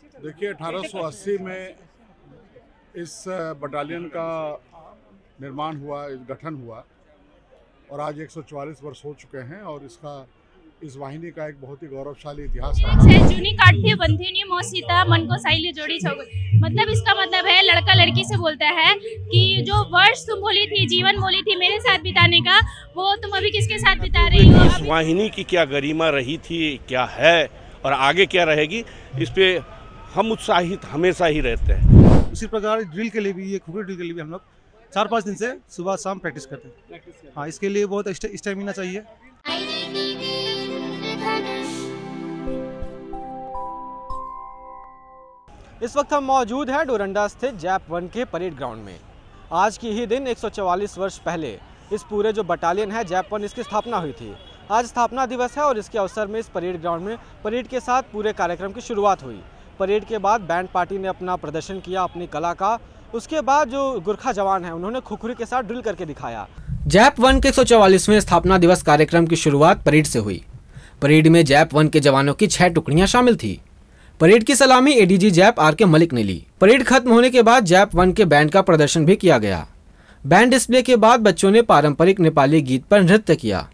देखिए 1880 में इस बटालियन का निर्माण हुआ, गठन हुआ और आज 144 वर्ष हो चुके हैं और इस वाहिनी का एक बहुत ही गौरवशाली इतिहास है। जूनी काठी बंधी नहीं मो सीता मन को साइले जोड़ी छगो। मतलब इसका मतलब है लड़का लड़की से बोलता है कि जो वर्ष तुम बोली थी, जीवन बोली थी मेरे साथ बिताने का, वो तुम अभी किसके साथ बिता रही हो। इस वाहिनी की क्या गरिमा रही थी, क्या है और आगे क्या रहेगी, इस पे हम उत्साहित हमेशा ही रहते हैं। उसी प्रकार ड्रिल के लिए भी, ये खुखरी ड्रिल के लिए भी हम लोग 4-5 दिन से सुबह शाम प्रैक्टिस करते हैं। हाँ, इसके लिए बहुत स्टेमिना चाहिए। इस वक्त हम मौजूद हैं डोरंडा स्थित जैप 1 के परेड ग्राउंड में। आज की ही दिन 144 वर्ष पहले इस पूरे जो बटालियन है जैप 1, इसकी स्थापना हुई थी। आज स्थापना दिवस है और इसके अवसर में इस परेड ग्राउंड में परेड के साथ पूरे कार्यक्रम की शुरुआत हुई। परेड के बाद बैंड पार्टी ने अपना प्रदर्शन किया अपनी कला का। उसके बाद जो गुरखा जवान हैं उन्होंने खुखरी के साथ ड्रिल करके दिखाया। जैप 1 के 144वें स्थापना दिवस कार्यक्रम की शुरुआत परेड से हुई। परेड में जैप 1 के जवानों की 6 टुकड़ियां शामिल थी। परेड की सलामी एडीजी जैप आर.के. मलिक ने ली। परेड खत्म होने के बाद जैप 1 के बैंड का प्रदर्शन भी किया गया। बैंड डिस्प्ले के बाद बच्चों ने पारंपरिक नेपाली गीत पर नृत्य किया।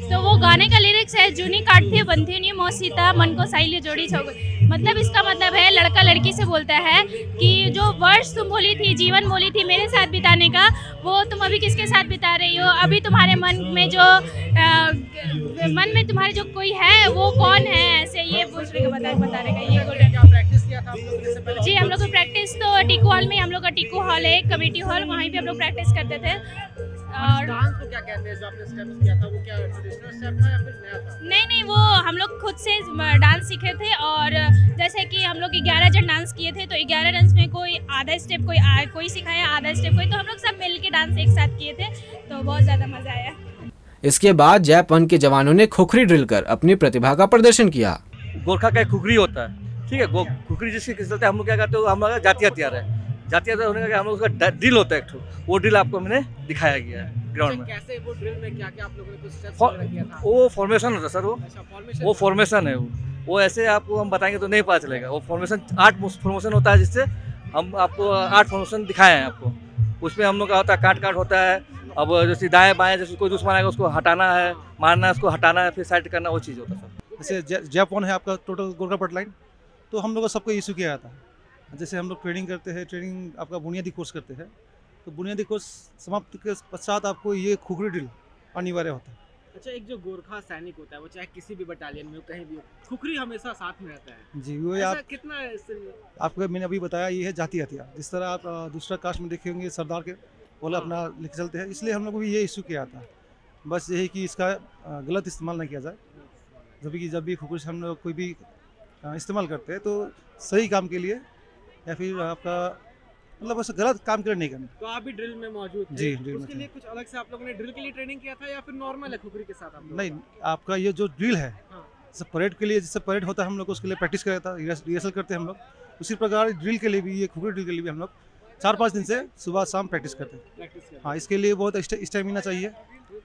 तो वो गाने का लिरिक्स है जूनी काठी बंधी नहीं मो सीता मन को साइले जोड़ी छगो। मतलब इसका मतलब है लड़का लड़की से बोलता है कि जो वर्ष तुम बोली थी, जीवन बोली थी मेरे साथ बिताने का, वो तुम अभी किसके साथ बिता रही हो। अभी तुम्हारे मन में तुम्हारे जो कोई है वो कौन है, ऐसे ये पूछने का बता रहेगा। ये प्रैक्टिस किया था आप लोगों ने इससे पहले? जी, हम लोग को प्रैक्टिस तो टीकू हॉल में, हम लोग का टीकू हॉल है, कमेटी हॉल, वहीं पे हम लोग प्रैक्टिस करते थे। और डांस को क्या कहते हैं जो आपने स्टेप्स किया था, वो क्या ट्रेडिशनल स्टेप था या फिर नया था? नहीं, वो हम लोग खुद से डांस सीखे थे। और जैसे कि हम लोग 11 जन डांस किए थे, तो 11 डांस में कोई आधा स्टेप कोई सिखाया, आधा स्टेप कोई, तो हम लोग सब मिल के डांस एक साथ किए थे, तो बहुत ज़्यादा मज़ा आया। इसके बाद जैप 1 के जवानों ने खुखरी ड्रिल कर अपनी प्रतिभा का प्रदर्शन किया। गोरखा का एक खुखरी होता है, ठीक है, खुखरी जिसके चलते हम लोग क्या करते हैं, हम लोग जातिया तैयार है, जातिया होने का हम लोग उसका ड्रिल होता है एक ठो, वो ड्रिल आपको मैंने दिखाया गया है ग्राउंड में। कैसे वो ड्रिल में क्या आप लोगों ने कुछ स्टेप्स वगैरह किया था? वो फॉर्मेशन होता है सर, वो फॉर्मेशन है, वो ऐसे आपको हम बताएंगे तो नहीं पता चलेगा। वो फॉर्मेशन 8 फॉर्मेशन होता है, जिससे हम आपको 8 फॉर्मेशन दिखाए हैं आपको। उसमें हम लोग का होता है काट होता है। अब जैसे दाएं बाएं, जैसे कोई दुश्मन आएगा उसको हटाना है, मारना है, उसको हटाना है, फिर साइड करना, वो चीज़ होता है सर। जैसे जैप 1 है आपका टोटल गोरखा पटलाइन, तो हम लोग को सबको इशू किया जाता है। जैसे हम लोग ट्रेनिंग करते हैं, ट्रेनिंग आपका बुनियादी कोर्स करते हैं, तो बुनियादी कोर्स समाप्त के पश्चात आपको ये खुखरी ड्रिल अनिवार्य होता है। अच्छा, एक जो गोरखा सैनिक होता है, वो चाहे किसी भी बटालियन में हो, कहीं भी हो, खुखरी हमेशा साथ में रहता है। जी, वो आप कितना आपको मैंने अभी बताया, ये है जाति हथियार। जिस तरह आप दूसरा कास्ट में देखे होंगे सरदार के बोला अपना लेके चलते हैं, इसलिए हम लोग को भी ये इशू किया था। बस यही कि इसका गलत इस्तेमाल नहीं किया जाए। जब भी खुखरी हम लोग कोई भी इस्तेमाल करते हैं तो सही काम के लिए, या फिर आपका मतलब ऐसा गलत काम के लिए नहीं करना। तो आप भी ड्रिल में मौजूद थे? जी, ड्रिल उसके लिए कुछ अलग से आप लोगों ने ड्रिल के लिए ट्रेनिंग किया था या फिर नॉर्मल है खुखरी के साथ आप लोग? नहीं, आपका ये जो ड्रिल है, सब परेड के लिए, जिससे परेड होता है हम लोग उसके लिए प्रैक्टिस कर था, रिहर्सल करते हैं हम लोग। उसी प्रकार ड्रिल के लिए भी, ये खुखरी ड्रिल के लिए भी हम लोग 4-5 दिन से सुबह शाम प्रैक्टिस करते हैं। हाँ, इसके लिए बहुत स्टेमिना चाहिए।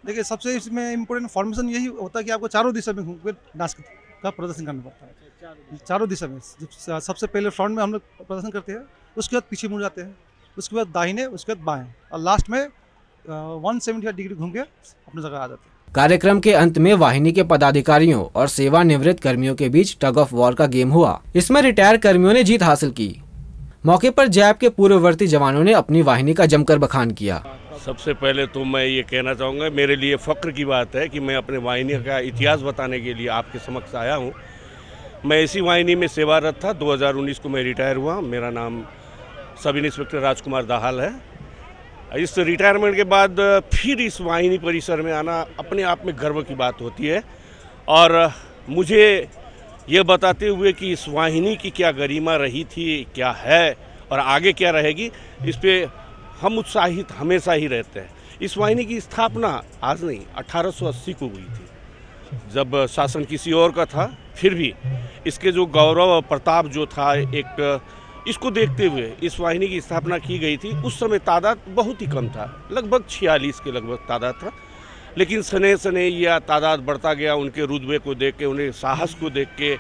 देखिए, सबसे इसमें इम्पोर्टेंट फॉर्मेशन यही होता है कि आपको चारों दिशा में घूम कर डांस का प्रदर्शन करना पड़ता है। चारों दिशा में सबसे पहले फ्रंट में हम लोग प्रदर्शन करते हैं, उसके बाद पीछे मुड़ जाते हैं, उसके बाद दाहिने, उसके बाद बाएं, और लास्ट में 178 डिग्री घूम के अपनी जगह आ जाते हैं। कार्यक्रम के अंत में वाहिनी के पदाधिकारियों और सेवानिवृत्त कर्मियों के बीच टग ऑफ वॉर का गेम हुआ। इसमें रिटायर कर्मियों ने जीत हासिल की। मौके पर जैप के पूर्ववर्ती जवानों ने अपनी वाहिनी का जमकर बखान किया। सबसे पहले तो मैं ये कहना चाहूँगा, मेरे लिए फ़ख्र की बात है कि मैं अपने वाहिनी का इतिहास बताने के लिए आपके समक्ष आया हूँ। मैं इसी वाहिनी में सेवारत था। 2019 को मैं रिटायर हुआ। मेरा नाम सब इंस्पेक्टर राजकुमार दाहाल है। इस रिटायरमेंट के बाद फिर इस वाहिनी परिसर में आना अपने आप में गर्व की बात होती है, और मुझे ये बताते हुए कि इस वाहिनी की क्या गरिमा रही थी, क्या है और आगे क्या रहेगी, इस पे हम उत्साहित हमेशा ही रहते हैं। इस वाहिनी की स्थापना आज नहीं, 1880 को हुई थी, जब शासन किसी और का था। फिर भी इसके जो गौरव और प्रताप जो था, एक इसको देखते हुए इस वाहिनी की स्थापना की गई थी। उस समय तादाद बहुत ही कम था, लगभग 46 के लगभग तादाद था, लेकिन सने सने यह तादाद बढ़ता गया। उनके रुतबे को देख के, उन्हें साहस को देख के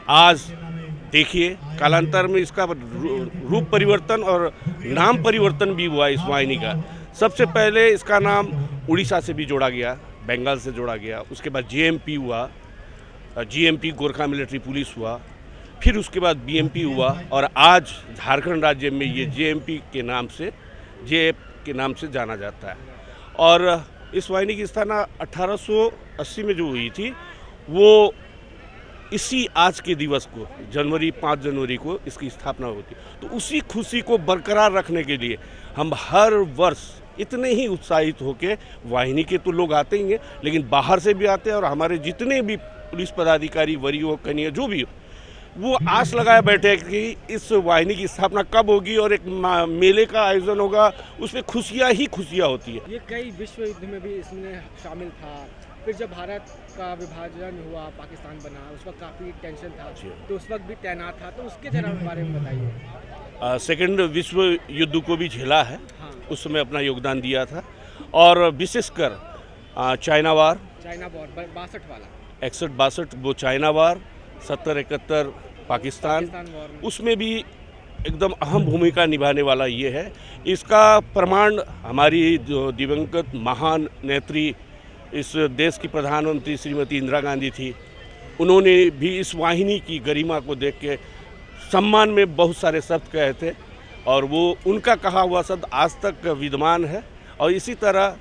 आज देखिए कालांतर में इसका रूप परिवर्तन और नाम परिवर्तन भी हुआ इस वाहिनी का। सबसे पहले इसका नाम उड़ीसा से भी जोड़ा गया, बंगाल से जोड़ा गया, उसके बाद जेएमपी हुआ, जीएमपी गोरखा मिलिट्री पुलिस हुआ, फिर उसके बाद बीएमपी हुआ और आज झारखंड राज्य में ये जेएमपी के नाम से जाना जाता है। और इस वाहिनी की स्थापना 1880 में जो हुई थी वो इसी आज के दिवस को 5 जनवरी को इसकी स्थापना होती। तो उसी खुशी को बरकरार रखने के लिए हम हर वर्ष इतने ही उत्साहित होके वाहिनी के तो लोग आते ही हैं, लेकिन बाहर से भी आते हैं और हमारे जितने भी पुलिस पदाधिकारी वरीय हो कनिया जो भी हो वो आस लगाए बैठे कि इस वाहिनी की स्थापना कब होगी और एक मेले का आयोजन होगा, उसमें खुशियाँ ही खुशियाँ होती है। ये कई विश्व युद्ध में भी इसमें शामिल था, फिर जब भारत का विभाजन हुआ, पाकिस्तान बना, उस वक्त काफ़ी टेंशन था, तो उस वक्त भी तैनात था, तो उसके जरा बारे में बताइए। सेकेंड विश्व युद्ध को भी झेला है, हाँ। उस समय अपना योगदान दिया था और विशेषकर चाइना वार 62 वाला 61-62 वो चाइना वार, 70-71 पाकिस्तान उसमें भी एकदम अहम भूमिका निभाने वाला ये है। इसका प्रमाण हमारी जो दिवंगत महान नेत्री इस देश की प्रधानमंत्री श्रीमती इंदिरा गांधी थी, उन्होंने भी इस वाहिनी की गरिमा को देख के सम्मान में बहुत सारे शब्द कहे थे और वो उनका कहा हुआ शब्द आज तक विद्यमान है और इसी तरह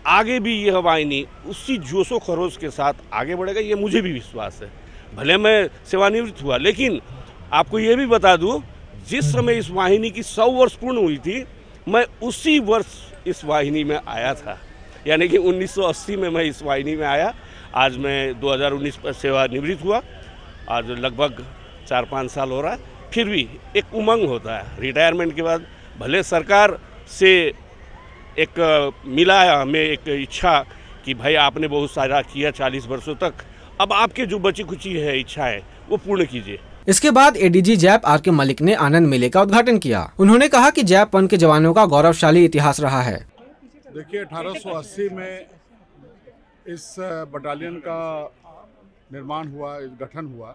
आगे भी यह वाहिनी उसी जोशो खरोश के साथ आगे बढ़ेगा, ये मुझे भी विश्वास है। भले मैं सेवानिवृत्त हुआ, लेकिन आपको ये भी बता दूं, जिस समय इस वाहिनी की 100 वर्ष पूर्ण हुई थी, मैं उसी वर्ष इस वाहिनी में आया था, यानी कि 1980 में मैं इस वाहिनी में आया। आज मैं 2019 पर सेवानिवृत्त हुआ, आज लगभग 4-5 साल हो रहा है। फिर भी एक उमंग होता है रिटायरमेंट के बाद, भले सरकार से एक मिला है हमें एक इच्छा कि भाई आपने बहुत सारा किया 40 वर्षों तक, अब आपके जो बची कुची है इच्छाएं वो पूर्ण कीजिए। इसके बाद एडीजी जैप आर.के. मलिक ने आनंद मेले का उद्घाटन किया। उन्होंने कहा कि जैप 1 के जवानों का गौरवशाली इतिहास रहा है। देखिए 1880 में इस बटालियन का निर्माण हुआ, गठन हुआ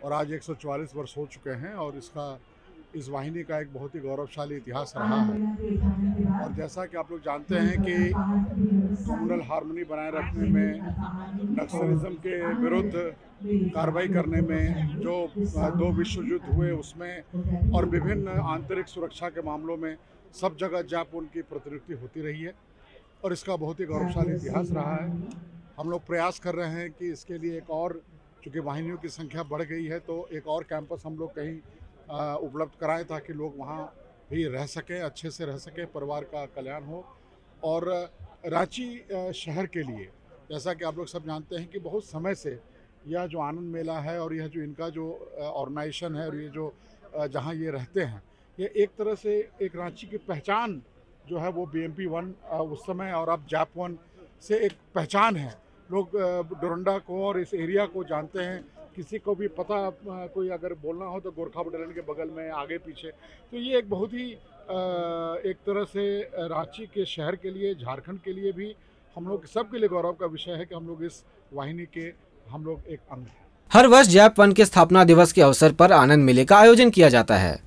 और आज 144 वर्ष हो चुके हैं और इस वाहिनी का एक बहुत ही गौरवशाली इतिहास रहा है। और जैसा कि आप लोग जानते हैं कि कम्युनल हार्मनी बनाए रखने में, नक्सलिज्म के विरुद्ध कार्रवाई करने में, जो 2 विश्व युद्ध हुए उसमें और विभिन्न आंतरिक सुरक्षा के मामलों में सब जगह जैप उनकी प्रतिनियुक्ति होती रही है और इसका बहुत ही गौरवशाली इतिहास रहा है। हम लोग प्रयास कर रहे हैं कि इसके लिए एक और, चूँकि वाहिनियों की संख्या बढ़ गई है, तो एक और कैंपस हम लोग कहीं उपलब्ध कराएं ताकि लोग वहाँ भी रह सकें, अच्छे से रह सकें, परिवार का कल्याण हो। और रांची शहर के लिए, जैसा कि आप लोग सब जानते हैं कि बहुत समय से यह जो आनंद मेला है और यह जो इनका जो ऑर्गेनाइजेशन है और ये जो जहाँ ये रहते हैं, ये एक तरह से एक रांची की पहचान जो है वो BMP 1 उस समय और अब जैप 1 से एक पहचान है। लोग डोरंडा को और इस एरिया को जानते हैं, किसी को भी पता, कोई अगर बोलना हो तो गोरखा बटालियन के बगल में, आगे पीछे, तो ये एक बहुत ही एक तरह से रांची के शहर के लिए, झारखंड के लिए भी, हम लोग सबके लिए गौरव का विषय है कि हम लोग इस वाहिनी के एक अंग हैं। हर वर्ष जैप 1 के स्थापना दिवस के अवसर पर आनंद मेले का आयोजन किया जाता है।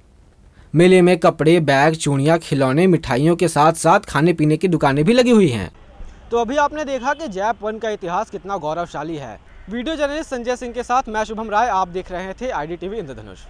मेले में कपड़े, बैग, चूड़ियाँ, खिलौने, मिठाइयों के साथ साथ खाने पीने की दुकानें भी लगी हुई हैं। तो अभी आपने देखा कि जैप 1 का इतिहास कितना गौरवशाली है। वीडियो जर्नलिस्ट संजय सिंह के साथ मैं शुभम राय, आप देख रहे थे IDTV इंद्रधनुष।